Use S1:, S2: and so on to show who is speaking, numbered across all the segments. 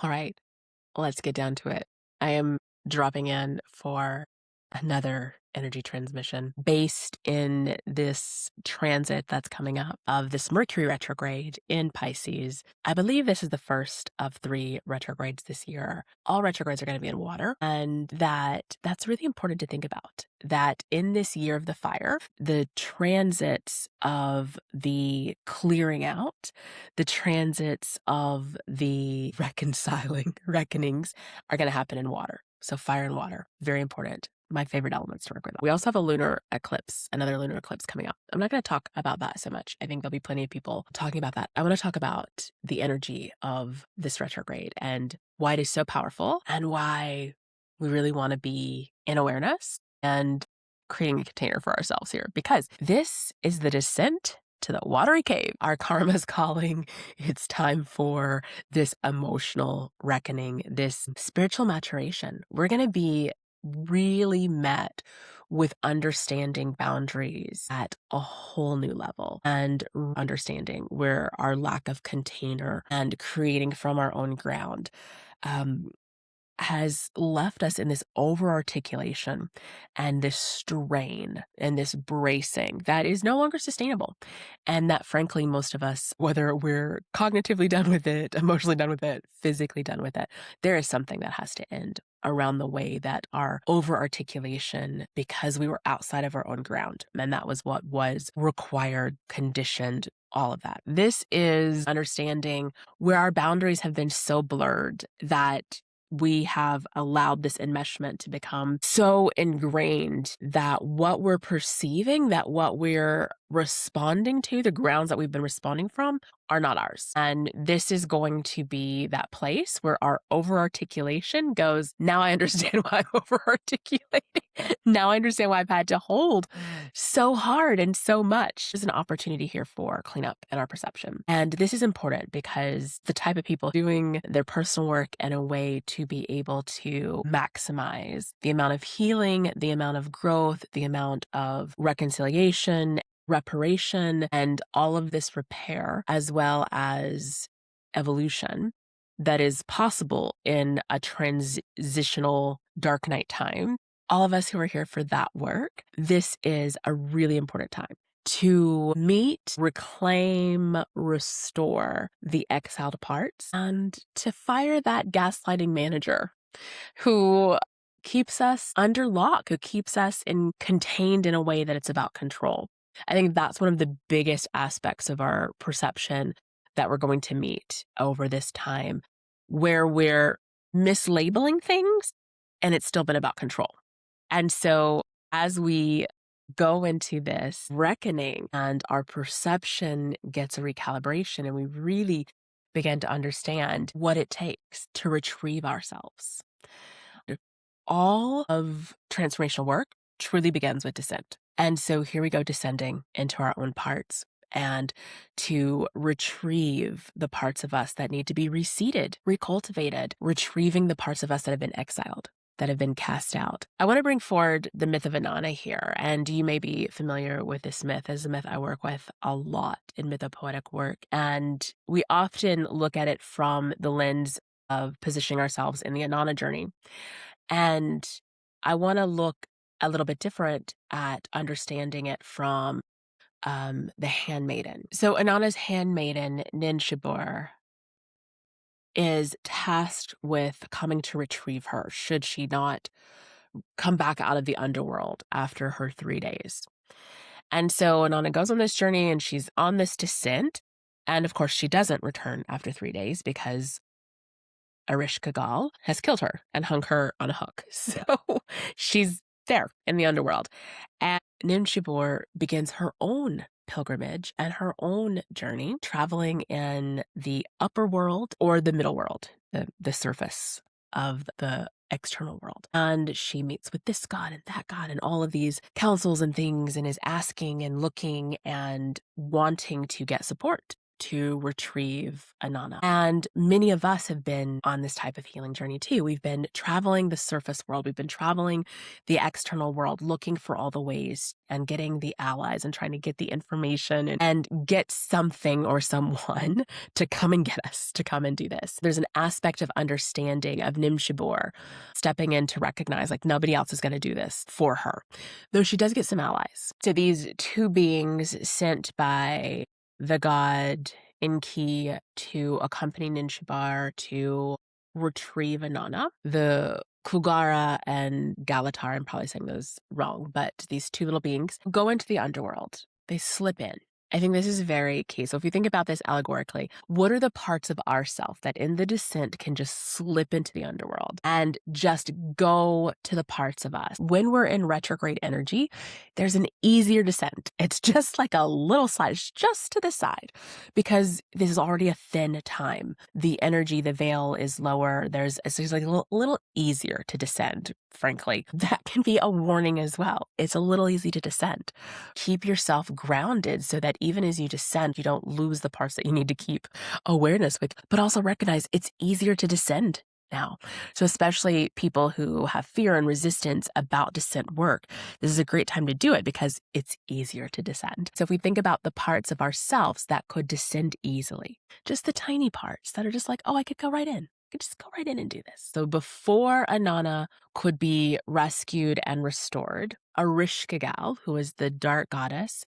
S1: All right, let's get down to it. I am dropping in for another energy transmission based in this transit that's coming up of this Mercury retrograde in Pisces. I believe this is the first of 3 retrogrades this year. All retrogrades are going to be in water, and that's really important to think about. That in this year of the fire, the transits of the clearing out, the transits of the reconciling reckonings are going to happen in water. So fire and water, very important. My favorite elements to work with. We also have a lunar eclipse, another lunar eclipse coming up. I'm not going to talk about that so much. I think there'll be plenty of people talking about that. I want to talk about the energy of this retrograde and why it is so powerful and why we really want to be in awareness and creating a container for ourselves here, because this is the descent to the watery cave. Our karma's calling. It's time for this emotional reckoning, this spiritual maturation. We're going to be really met with understanding boundaries at a whole new level and understanding where our lack of container and creating from our own ground has left us in this over articulation and this strain and this bracing that is no longer sustainable. And that, frankly, most of us, whether we're cognitively done with it, emotionally done with it, physically done with it, there is something that has to end around the way that our over articulation, because we were outside of our own ground. And that was what was required, conditioned, all of that. This is understanding where our boundaries have been so blurred that we have allowed this enmeshment to become so ingrained that what we're perceiving, that what we're responding to, the grounds that we've been responding from, are not ours. And this is going to be that place where our over-articulation goes, now I understand why I'm over-articulating. Now I understand why I've had to hold so hard and so much. There's an opportunity here for cleanup in our perception. And this is important because the type of people doing their personal work in a way to be able to maximize the amount of healing, the amount of growth, the amount of reconciliation, reparation, and all of this repair, as well as evolution that is possible in a transitional dark night time. All of us who are here for that work, this is a really important time to meet, reclaim, restore the exiled parts, and to fire that gaslighting manager who keeps us under lock, who keeps us contained in a way that it's about control. I think that's one of the biggest aspects of our perception that we're going to meet over this time, where we're mislabeling things and it's still been about control. And so as we go into this reckoning and our perception gets a recalibration and we really begin to understand what it takes to retrieve ourselves, all of transformational work truly begins with descent. And so here we go, descending into our own parts and to retrieve the parts of us that need to be reseeded, recultivated, retrieving the parts of us that have been exiled, that have been cast out. I want to bring forward the myth of Inanna here, and you may be familiar with this myth as a myth I work with a lot in mythopoetic work. And we often look at it from the lens of positioning ourselves in the Inanna journey. And I want to look a little bit different at understanding it from the handmaiden. So Inanna's handmaiden, Ninshibur, is tasked with coming to retrieve her should she not come back out of the underworld after her 3 days. And so Inanna goes on this journey and she's on this descent. And of course, she doesn't return after 3 days because Arish Kagal has killed her and hung her on a hook. So she's there in the underworld. And Ninshibur begins her own pilgrimage and her own journey, traveling in the upper world or the middle world, the surface of the external world. And she meets with this god and that god and all of these councils and things, and is asking and looking and wanting to get support to retrieve Anana. And many of us have been on this type of healing journey too. We've been traveling the surface world. We've been traveling the external world, looking for all the ways and getting the allies and trying to get the information and get something or someone to come and get us, to come and do this. There's an aspect of understanding of Nimshibur stepping in to recognize like nobody else is going to do this for her, though she does get some allies. So these two beings sent by the god Enki to accompany Ninshibar to retrieve Anana. The Kugara and Galatar, I'm probably saying those wrong, but these two little beings go into the underworld. They slip in. I think this is very key. So if you think about this allegorically, what are the parts of ourself that in the descent can just slip into the underworld and just go to the parts of us? When we're in retrograde energy, there's an easier descent. It's just like a little slide, it's just to the side, because this is already a thin time. The energy, the veil is lower. It's just like a little easier to descend, frankly. That can be a warning as well. It's a little easy to descend. Keep yourself grounded so that even as you descend, you don't lose the parts that you need to keep awareness with, but also recognize it's easier to descend now. So especially people who have fear and resistance about descent work, this is a great time to do it because it's easier to descend. So if we think about the parts of ourselves that could descend easily, just the tiny parts that are just like, oh, I could go right in. I could just go right in and do this. So before Anana could be rescued and restored, Ereshkigal, who is the dark goddess,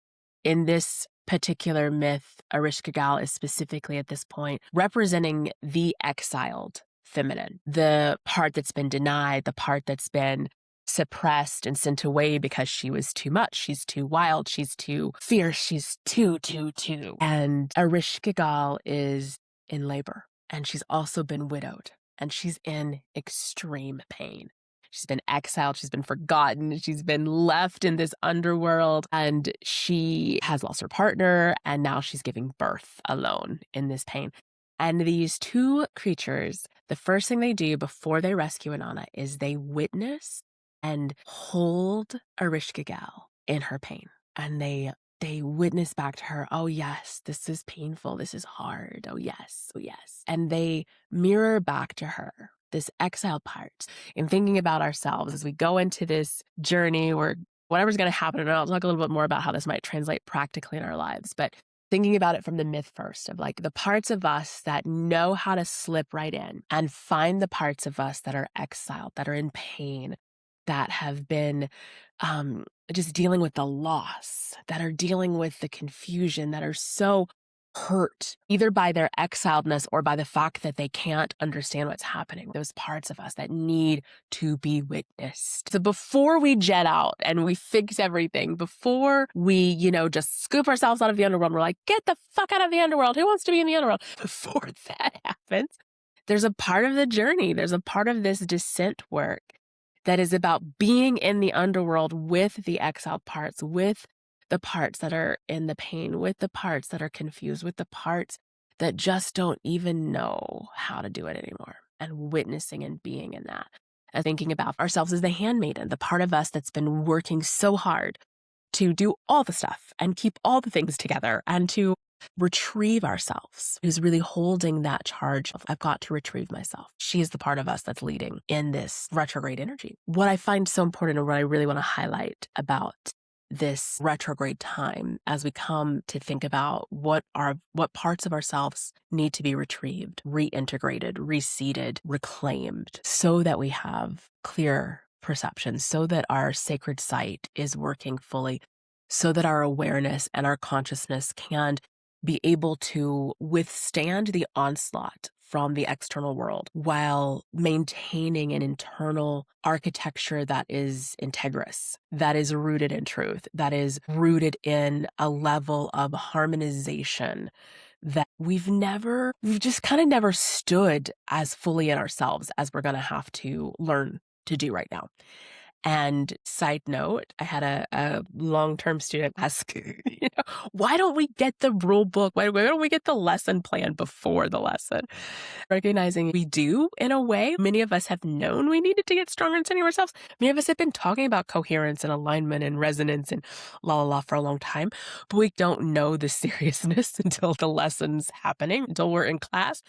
S1: in this particular myth, Ereshkigal is specifically at this point representing the exiled feminine, the part that's been denied, the part that's been suppressed and sent away because she was too much, she's too wild, she's too fierce, she's too. And Ereshkigal is in labor, and she's also been widowed, and she's in extreme pain. She's been exiled, she's been forgotten, she's been left in this underworld, and she has lost her partner, and now she's giving birth alone in this pain. And these two creatures, the first thing they do before they rescue Anana is they witness and hold Ereshkigal in her pain. And they witness back to her, oh yes, this is painful, this is hard, oh yes, oh yes. And they mirror back to her this exiled part in thinking about ourselves as we go into this journey where whatever's going to happen, and I'll talk a little bit more about how this might translate practically in our lives, but thinking about it from the myth first of like the parts of us that know how to slip right in and find the parts of us that are exiled, that are in pain, that have been just dealing with the loss, that are dealing with the confusion, that are so hurt either by their exiledness or by the fact that they can't understand what's happening. Those parts of us that need to be witnessed. So before we jet out and we fix everything, before we, just scoop ourselves out of the underworld, we're like, get the fuck out of the underworld. Who wants to be in the underworld? Before that happens, there's a part of the journey. There's a part of this descent work that is about being in the underworld with the exiled parts, with the parts that are in the pain, with the parts that are confused, with the parts that just don't even know how to do it anymore, and witnessing and being in that. And thinking about ourselves as the handmaiden, the part of us that's been working so hard to do all the stuff and keep all the things together and to retrieve ourselves, who's really holding that charge of, I've got to retrieve myself. She's the part of us that's leading in this retrograde energy. What I find so important and what I really want to highlight about this retrograde time as we come to think about what parts of ourselves need to be retrieved, reintegrated, reseated, reclaimed, so that we have clear perception, so that our sacred sight is working fully, so that our awareness and our consciousness can be able to withstand the onslaught from the external world while maintaining an internal architecture that is integrous, that is rooted in truth, that is rooted in a level of harmonization that we've just kind of never stood as fully in ourselves as we're going to have to learn to do right now. And side note, I had a long-term student ask, why don't we get the rule book? Why don't we get the lesson plan before the lesson? Recognizing we do in a way. Many of us have known we needed to get stronger in setting ourselves. Many of us have been talking about coherence and alignment and resonance and la la la for a long time, but we don't know the seriousness until the lesson's happening, until we're in class,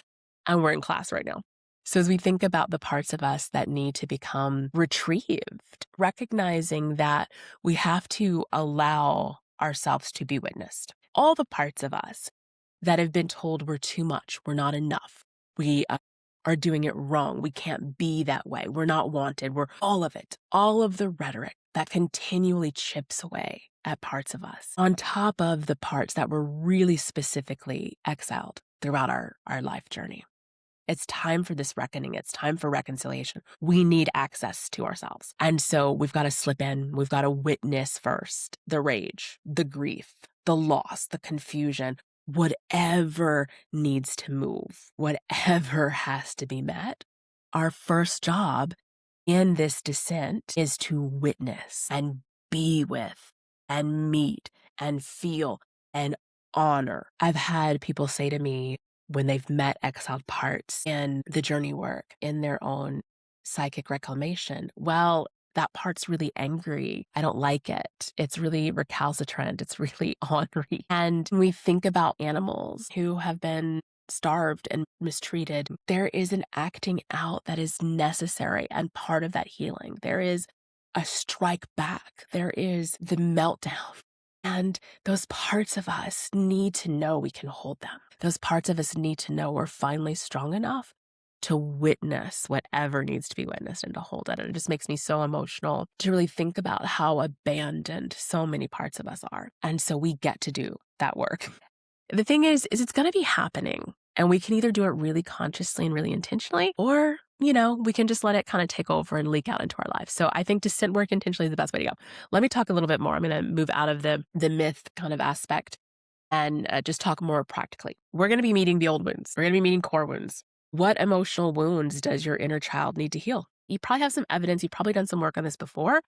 S1: and we're in class right now. So as we think about the parts of us that need to become retrieved, recognizing that we have to allow ourselves to be witnessed. All the parts of us that have been told we're too much, we're not enough, we are doing it wrong, we can't be that way, we're not wanted, we're all of it, all of the rhetoric that continually chips away at parts of us, on top of the parts that were really specifically exiled throughout our life journey. It's time for this reckoning. It's time for reconciliation. We need access to ourselves. And so we've got to slip in. We've got to witness first the rage, the grief, the loss, the confusion, whatever needs to move, whatever has to be met. Our first job in this descent is to witness and be with and meet and feel and honor. I've had people say to me, when they've met exiled parts in the journey work, in their own psychic reclamation, well, that part's really angry. I don't like it. It's really recalcitrant. It's really ornery. And when we think about animals who have been starved and mistreated, there is an acting out that is necessary and part of that healing. There is a strike back. There is the meltdown. And those parts of us need to know we can hold them. Those parts of us need to know we're finally strong enough to witness whatever needs to be witnessed and to hold it. And it just makes me so emotional to really think about how abandoned so many parts of us are. And so we get to do that work. The thing is it's going to be happening. And we can either do it really consciously and really intentionally, or, we can just let it kind of take over and leak out into our lives. So I think descent work intentionally is the best way to go. Let me talk a little bit more. I'm going to move out of the myth kind of aspect and just talk more practically. We're going to be meeting the old wounds. We're going to be meeting core wounds. What emotional wounds does your inner child need to heal? You probably have some evidence. You've probably done some work on this before.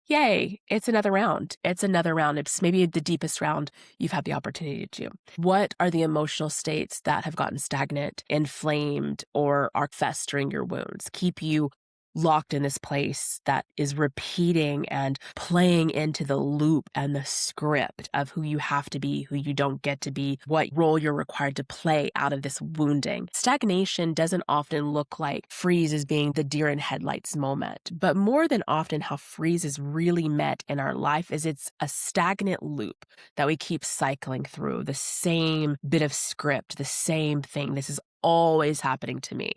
S1: Yay, it's another round. It's another round. It's maybe the deepest round you've had the opportunity to do. What are the emotional states that have gotten stagnant, inflamed, or are festering your wounds? Keep you locked in this place that is repeating and playing into the loop and the script of who you have to be, who you don't get to be, what role you're required to play out of this wounding. Stagnation doesn't often look like freeze as being the deer in headlights moment, but more than often how freeze is really met in our life is it's a stagnant loop that we keep cycling through, the same bit of script, the same thing. This is always happening to me.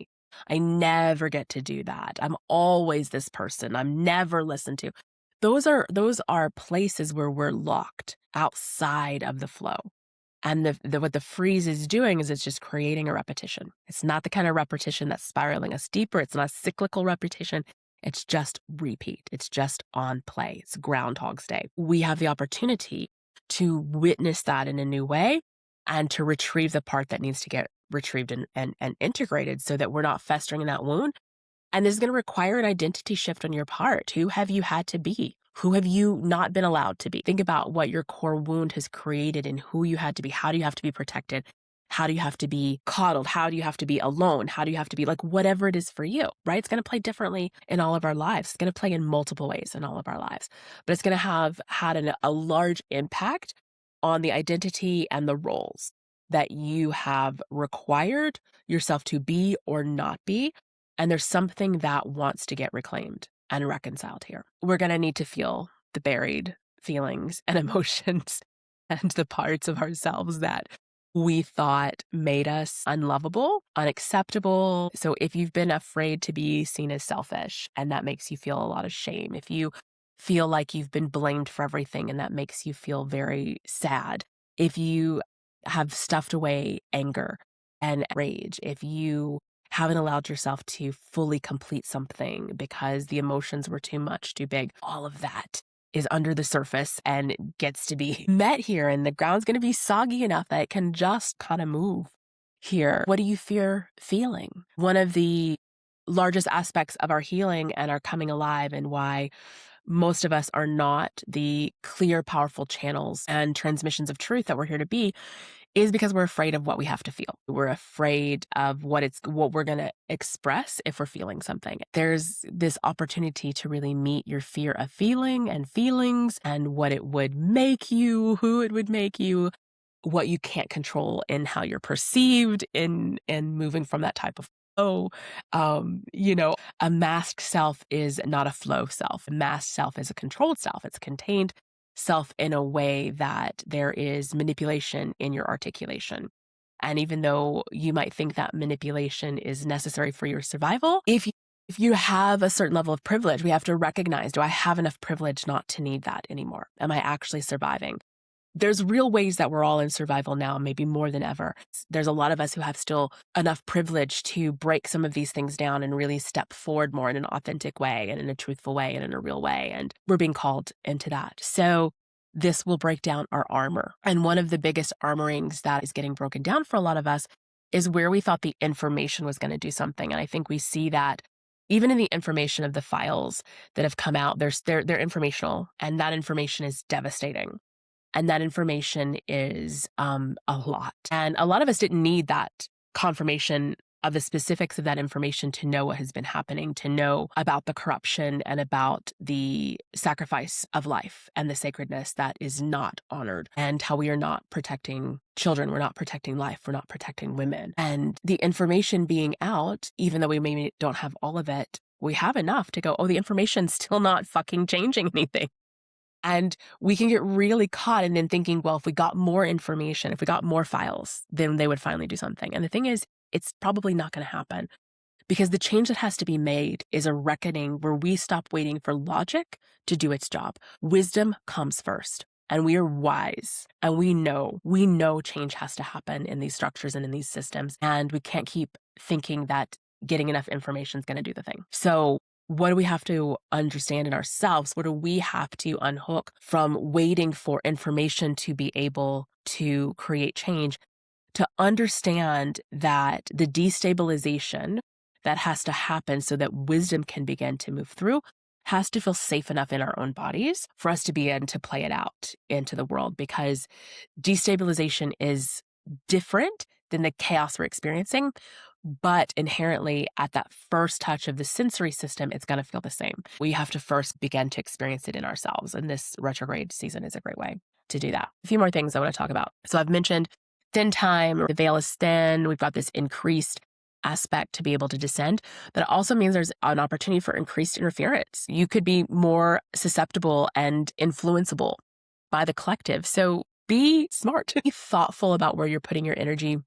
S1: I never get to do that. I'm always this person. I'm never listened to. Those are places where we're locked outside of the flow. And what the freeze is doing is it's just creating a repetition. It's not the kind of repetition that's spiraling us deeper. It's not cyclical repetition. It's just repeat. It's just on play. It's Groundhog's Day. We have the opportunity to witness that in a new way and to retrieve the part that needs to get retrieved and integrated so that we're not festering in that wound. And this is going to require an identity shift on your part. Who have you had to be? Who have you not been allowed to be? Think about what your core wound has created and who you had to be. How do you have to be protected? How do you have to be coddled? How do you have to be alone? How do you have to be like whatever it is for you, right? It's going to play differently in all of our lives. It's going to play in multiple ways in all of our lives, but it's going to have had a large impact on the identity and the roles that you have required yourself to be or not be. And there's something that wants to get reclaimed and reconciled here. We're going to need to feel the buried feelings and emotions and the parts of ourselves that we thought made us unlovable, unacceptable. So if you've been afraid to be seen as selfish and that makes you feel a lot of shame, if you feel like you've been blamed for everything and that makes you feel very sad, if you have stuffed away anger and rage, if you haven't allowed yourself to fully complete something because the emotions were too much, too big, all of that is under the surface and gets to be met here. And the ground's going to be soggy enough that it can just kind of move here. What do you fear feeling? One of the largest aspects of our healing and our coming alive and why most of us are not the clear, powerful channels and transmissions of truth that we're here to be, is because we're afraid of what we have to feel. We're afraid of what we're going to express if we're feeling something. There's this opportunity to really meet your fear of feeling and feelings and what it would make you, who it would make you, what you can't control in how you're perceived in moving from that type of flow. A masked self is not a flow self. A masked self is a controlled self. It's a contained self in a way that there is manipulation in your articulation. And even though you might think that manipulation is necessary for your survival, if you have a certain level of privilege, we have to recognize, do I have enough privilege not to need that anymore? Am I actually surviving? There's real ways that we're all in survival now, maybe more than ever. There's a lot of us who have still enough privilege to break some of these things down and really step forward more in an authentic way and in a truthful way and in a real way. And we're being called into that. So this will break down our armor. And one of the biggest armorings that is getting broken down for a lot of us is where we thought the information was going to do something. And I think we see that even in the information of the files that have come out, they're informational, and that information is devastating. And that information is a lot. And a lot of us didn't need that confirmation of the specifics of that information to know what has been happening, to know about the corruption and about the sacrifice of life and the sacredness that is not honored, and how we are not protecting children, we're not protecting life, we're not protecting women. And the information being out, even though we maybe don't have all of it, we have enough to go, oh, the information's still not fucking changing anything. And we can get really caught in then thinking, well, if we got more information, if we got more files, then they would finally do something. And the thing is, it's probably not going to happen, because the change that has to be made is a reckoning where we stop waiting for logic to do its job. Wisdom comes first, and we are wise, and we know change has to happen in these structures and in these systems. And we can't keep thinking that getting enough information is going to do the thing. So what do we have to understand in ourselves? What do we have to unhook from waiting for information to be able to create change, to understand that the destabilization that has to happen so that wisdom can begin to move through has to feel safe enough in our own bodies for us to begin to play it out into the world? Because destabilization is different than the chaos we're experiencing. But inherently, at that first touch of the sensory system, it's going to feel the same. We have to first begin to experience it in ourselves. And this retrograde season is a great way to do that. A few more things I want to talk about. So I've mentioned thin time, the veil is thin. We've got this increased aspect to be able to descend. That also means there's an opportunity for increased interference. You could be more susceptible and influenceable by the collective. So be smart, be thoughtful about where you're putting your energy,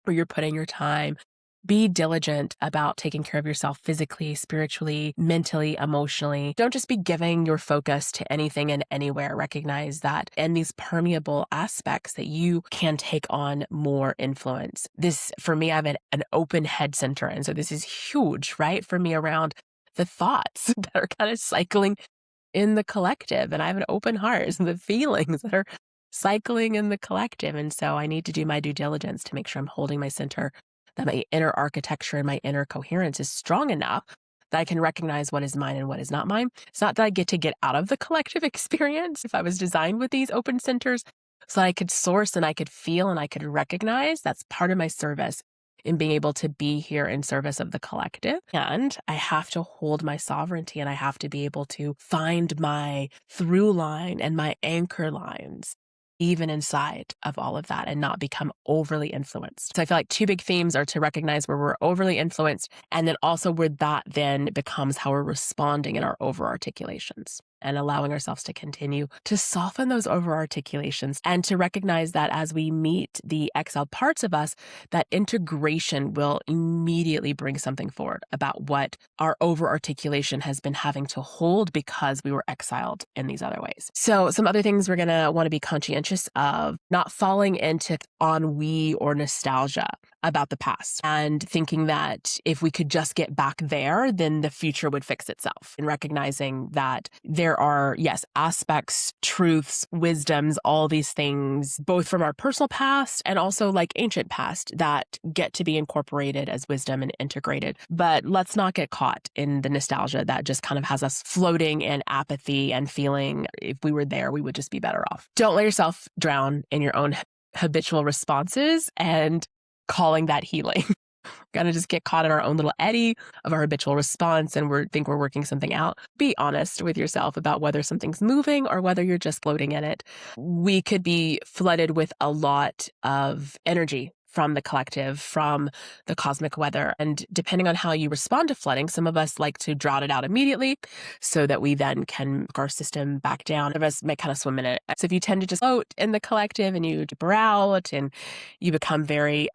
S1: where you're putting your time. Be diligent about taking care of yourself physically, spiritually, mentally, emotionally. Don't just be giving your focus to anything and anywhere. Recognize that in these permeable aspects that you can take on more influence. This, for me, I have an open head center. And so this is huge, right? For me, around the thoughts that are kind of cycling in the collective. And I have an open heart, and the feelings that are cycling in the collective. And so I need to do my due diligence to make sure I'm holding my center, that my inner architecture and my inner coherence is strong enough that I can recognize what is mine and what is not mine. It's not that I get to get out of the collective experience. If I was designed with these open centers so that I could source and I could feel and I could recognize, that's part of my service in being able to be here in service of the collective. And I have to hold my sovereignty, and I have to be able to find my through line and my anchor lines even inside of all of that, and not become overly influenced. So I feel like two big themes are to recognize where we're overly influenced, and then also where that then becomes how we're responding in our over-articulations, and allowing ourselves to continue to soften those over-articulations, and to recognize that as we meet the exiled parts of us, that integration will immediately bring something forward about what our over-articulation has been having to hold because we were exiled in these other ways. So some other things we're going to want to be conscientious of: not falling into ennui or nostalgia. about the past and thinking that if we could just get back there, then the future would fix itself. And recognizing that there are, yes, aspects, truths, wisdoms, all these things, both from our personal past and also like ancient past that get to be incorporated as wisdom and integrated. But let's not get caught in the nostalgia that just kind of has us floating in apathy and feeling if we were there, we would just be better off. Don't let yourself drown in your own habitual responses and calling that healing. Gonna just get caught in our own little eddy of our habitual response and think we're working something out. Be honest with yourself about whether something's moving or whether you're just floating in it. We could be flooded with a lot of energy from the collective, from the cosmic weather. And depending on how you respond to flooding, some of us like to drought it out immediately so that we then can work our system back down. Some of us may kind of swim in it. So if you tend to just float in the collective and you dip out and you become very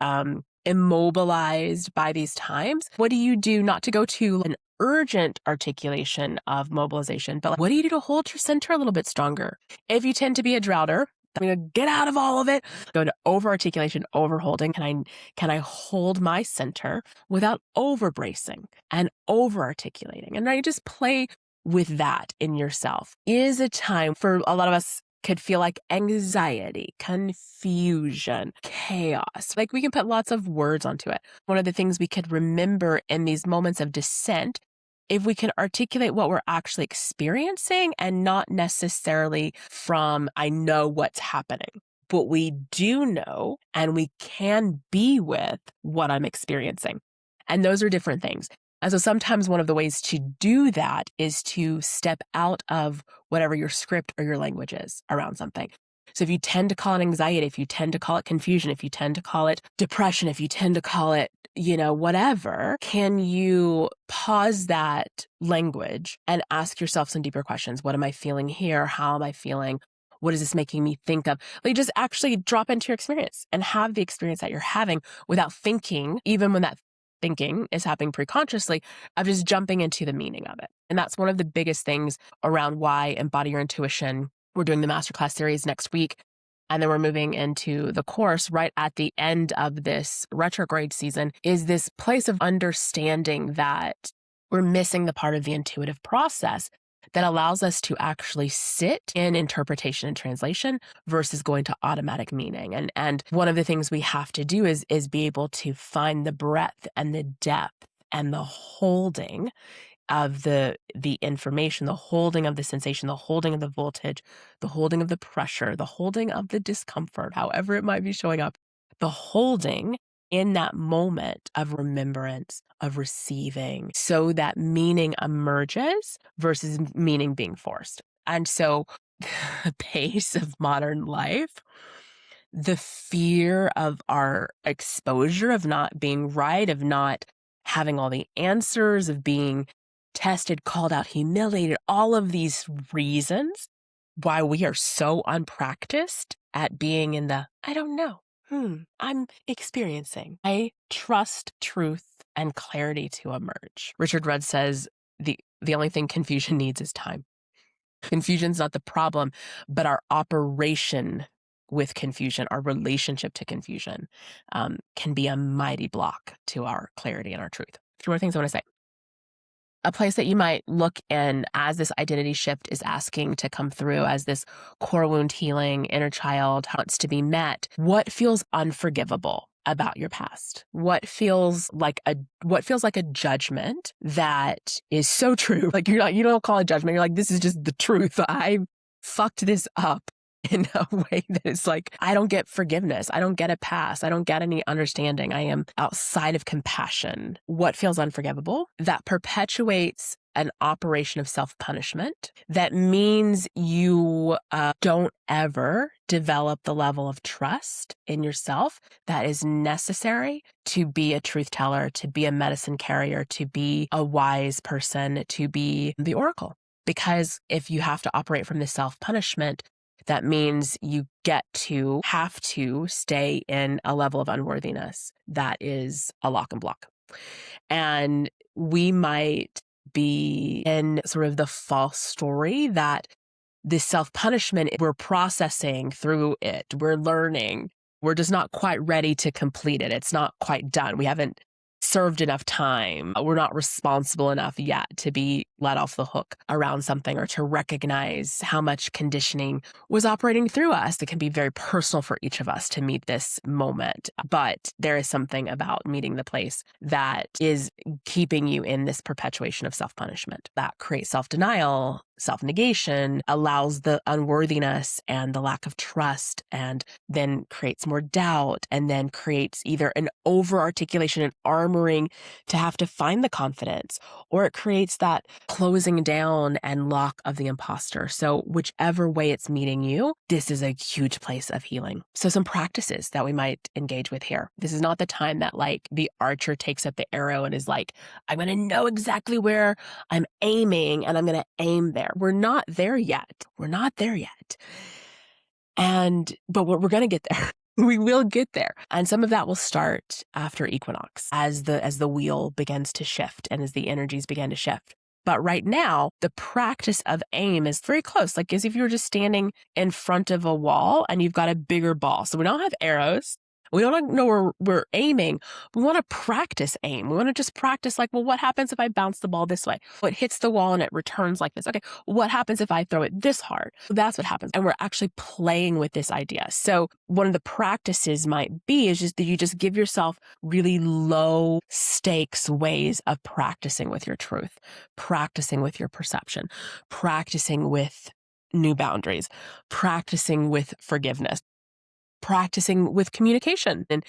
S1: immobilized by these times, what do you do not to go to an urgent articulation of mobilization, but what do you do to hold your center a little bit stronger? If you tend to be a droughter, I'm going to get out of all of it, go to over-articulation, over-holding. Can I hold my center without over-bracing and over-articulating? And now you just play with that in yourself. Is a time for a lot of us could feel like anxiety, confusion, chaos. Like we can put lots of words onto it. One of the things we could remember in these moments of descent, if we can articulate what we're actually experiencing and not necessarily from, I know what's happening, but we do know and we can be with what I'm experiencing. And those are different things. And so sometimes one of the ways to do that is to step out of whatever your script or your language is around something. So if you tend to call it anxiety, if you tend to call it confusion, if you tend to call it depression, if you tend to call it, whatever, can you pause that language and ask yourself some deeper questions? What am I feeling here? How am I feeling? What is this making me think of? Like just actually drop into your experience and have the experience that you're having without thinking, even when that thinking is happening preconsciously, of just jumping into the meaning of it. And that's one of the biggest things around why Embody Your Intuition. We're doing the Masterclass series next week. And then we're moving into the course right at the end of this retrograde season, is this place of understanding that we're missing the part of the intuitive process that allows us to actually sit in interpretation and translation versus going to automatic meaning. And one of the things we have to do is be able to find the breadth and the depth and the holding of the information, the holding of the sensation, the holding of the voltage, the holding of the pressure, the holding of the discomfort, however it might be showing up, the holding in that moment of remembrance, of receiving, so that meaning emerges versus meaning being forced. And so the pace of modern life, the fear of our exposure, of not being right, of not having all the answers, of being tested, called out, humiliated, all of these reasons why we are so unpracticed at being in the, I don't know, I'm experiencing. I trust truth and clarity to emerge. Richard Rudd says the only thing confusion needs is time. Confusion's not the problem, but our operation with confusion, our relationship to confusion, can be a mighty block to our clarity and our truth. Two more things I want to say. A place that you might look in as this identity shift is asking to come through, as this core wound healing inner child wants to be met. What feels unforgivable about your past? What feels like a judgment that is so true? Like you don't call it judgment. You're like, this is just the truth. I fucked this up in a way that is like, I don't get forgiveness. I don't get a pass. I don't get any understanding. I am outside of compassion. What feels unforgivable? That perpetuates an operation of self-punishment. That means you don't ever develop the level of trust in yourself that is necessary to be a truth teller, to be a medicine carrier, to be a wise person, to be the oracle. Because if you have to operate from the self-punishment, that means you have to stay in a level of unworthiness that is a lock and block. And we might be in sort of the false story that this self-punishment, we're processing through it, we're learning, We're just not quite ready to complete it. It's not quite done. We haven't served enough time. We're not responsible enough yet to be let off the hook around something or to recognize how much conditioning was operating through us. It can be very personal for each of us to meet this moment. But there is something about meeting the place that is keeping you in this perpetuation of self-punishment that creates self-denial, self-negation, allows the unworthiness and the lack of trust, and then creates more doubt, and then creates either an over-articulation and armoring to have to find the confidence, or it creates that closing down and lock of the imposter. So whichever way it's meeting you, this is a huge place of healing. So some practices that we might engage with here. This is not the time that like the archer takes up the arrow and is like, I'm going to know exactly where I'm aiming and I'm going to aim there. We're not there yet. We're not there yet. But we're going to get there. We will get there. And some of that will start after equinox as the wheel begins to shift and as the energies begin to shift. But right now, the practice of aim is very close, like as if you were just standing in front of a wall and you've got a bigger ball. So we don't have arrows. We don't know where we're aiming. We want to practice aim. We want to just practice like, well, what happens if I bounce the ball this way? Well, it hits the wall and it returns like this. Okay, what happens if I throw it this hard? That's what happens. And we're actually playing with this idea. So one of the practices might be is just that you just give yourself really low stakes ways of practicing with your truth, practicing with your perception, practicing with new boundaries, practicing with forgiveness, practicing with communication. And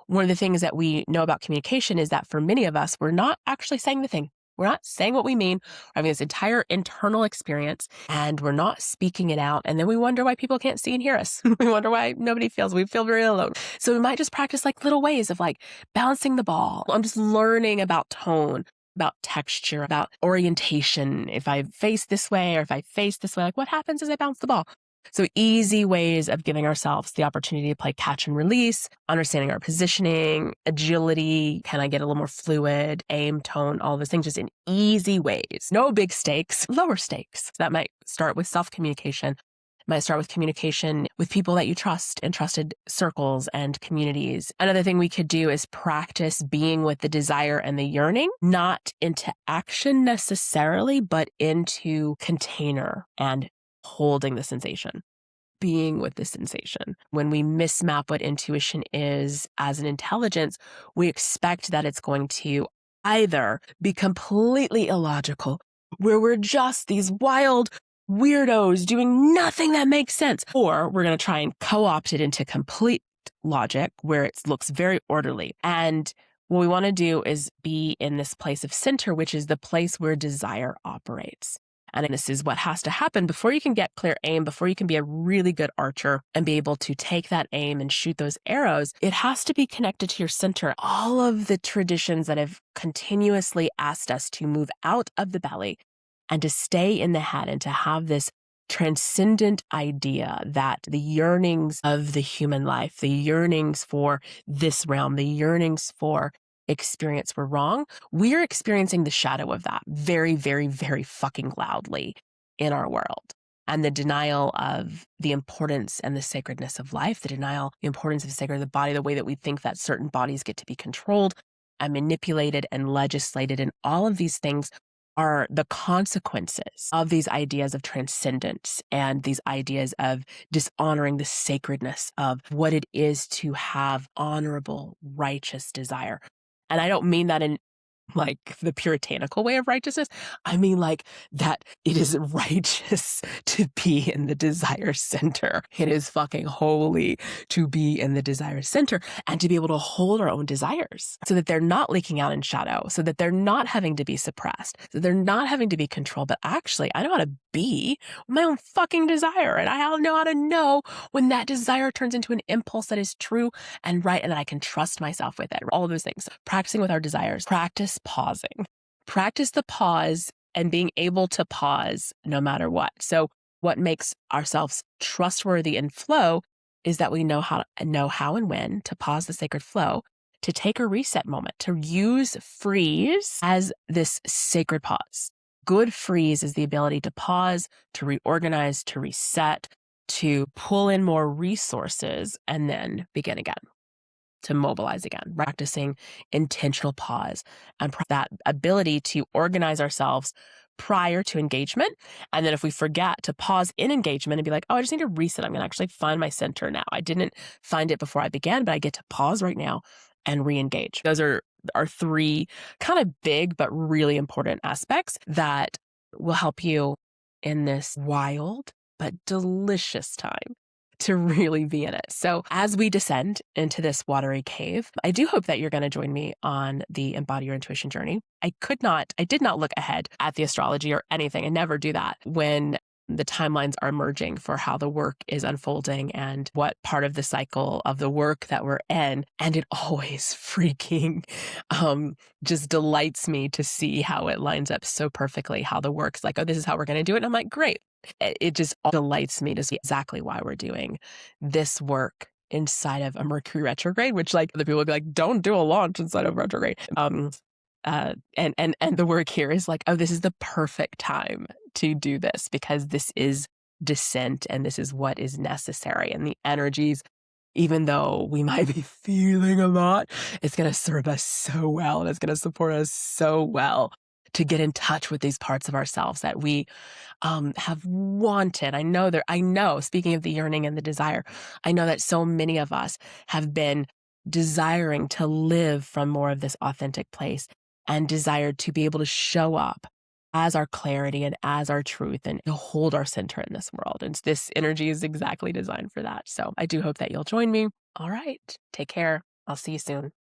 S1: one of the things that we know about communication is that for many of us, we're not actually saying the thing. We're not saying what we mean. We're having this entire internal experience and we're not speaking it out. And then we wonder why people can't see and hear us. We wonder why nobody feels. We feel very alone. So we might just practice like little ways of like bouncing the ball. I'm just learning about tone, about texture, about orientation. If I face this way or if I face this way, like what happens as I bounce the ball? So easy ways of giving ourselves the opportunity to play catch and release, understanding our positioning, agility, can I get a little more fluid, aim, tone, all those things, just in easy ways. No big stakes, lower stakes. So that might start with self-communication. Might start with communication with people that you trust in trusted circles and communities. Another thing we could do is practice being with the desire and the yearning, not into action necessarily, but into container and holding the sensation, being with the sensation. When we mismap what intuition is as an intelligence, we expect that it's going to either be completely illogical, where we're just these wild weirdos doing nothing that makes sense, or we're going to try and co-opt it into complete logic where it looks very orderly. And what we want to do is be in this place of center, which is the place where desire operates. And this is what has to happen before you can get clear aim, before you can be a really good archer and be able to take that aim and shoot those arrows. It has to be connected to your center. All of the traditions that have continuously asked us to move out of the belly and to stay in the head and to have this transcendent idea that the yearnings of the human life, the yearnings for this realm, the yearnings for experience were wrong. We're experiencing the shadow of that very, very, very fucking loudly in our world. And the denial of the importance and the sacredness of life, the denial, the importance of the sacred of the body, the way that we think that certain bodies get to be controlled and manipulated and legislated, and all of these things are the consequences of these ideas of transcendence and these ideas of dishonoring the sacredness of what it is to have honorable, righteous desire. And I don't mean that in like the puritanical way of righteousness. I mean like that it is righteous to be in the desire center. It is fucking holy to be in the desire center and to be able to hold our own desires so that they're not leaking out in shadow, so that they're not having to be suppressed, so they're not having to be controlled. But actually, I know how to be my own fucking desire. And I know how to know when that desire turns into an impulse that is true and right and that I can trust myself with it. All of those things. Practicing with our desires. Practice pausing. Practice the pause and being able to pause no matter what. So what makes ourselves trustworthy and flow is that we know how and when to pause the sacred flow, to take a reset moment, to use freeze as this sacred pause. Good freeze is the ability to pause, to reorganize, to reset, to pull in more resources and then begin again, to mobilize again, practicing intentional pause and that ability to organize ourselves prior to engagement. And then if we forget to pause in engagement and be like, oh, I just need to reset. I'm going to actually find my center now. I didn't find it before I began, but I get to pause right now and re-engage. Those are three kind of big but really important aspects that will help you in this wild but delicious time to really be in it. So as we descend into this watery cave, I do hope that you're going to join me on the Embody Your Intuition journey. I did not look ahead at the astrology or anything. I never do that when the timelines are emerging for how the work is unfolding and what part of the cycle of the work that we're in. And it always freaking just delights me to see how it lines up so perfectly, how the work's like, oh, this is how we're going to do it. And I'm like, great. It just delights me to see exactly why we're doing this work inside of a Mercury retrograde, which like the people would be like, don't do a launch inside of retrograde. And the work here is like, oh, this is the perfect time to do this because this is descent and this is what is necessary. And the energies, even though we might be feeling a lot, it's going to serve us so well and it's going to support us so well to get in touch with these parts of ourselves that we have wanted. I know, speaking of the yearning and the desire, I know that so many of us have been desiring to live from more of this authentic place and desired to be able to show up as our clarity and as our truth and to hold our center in this world. And this energy is exactly designed for that. So I do hope that you'll join me. All right. Take care. I'll see you soon.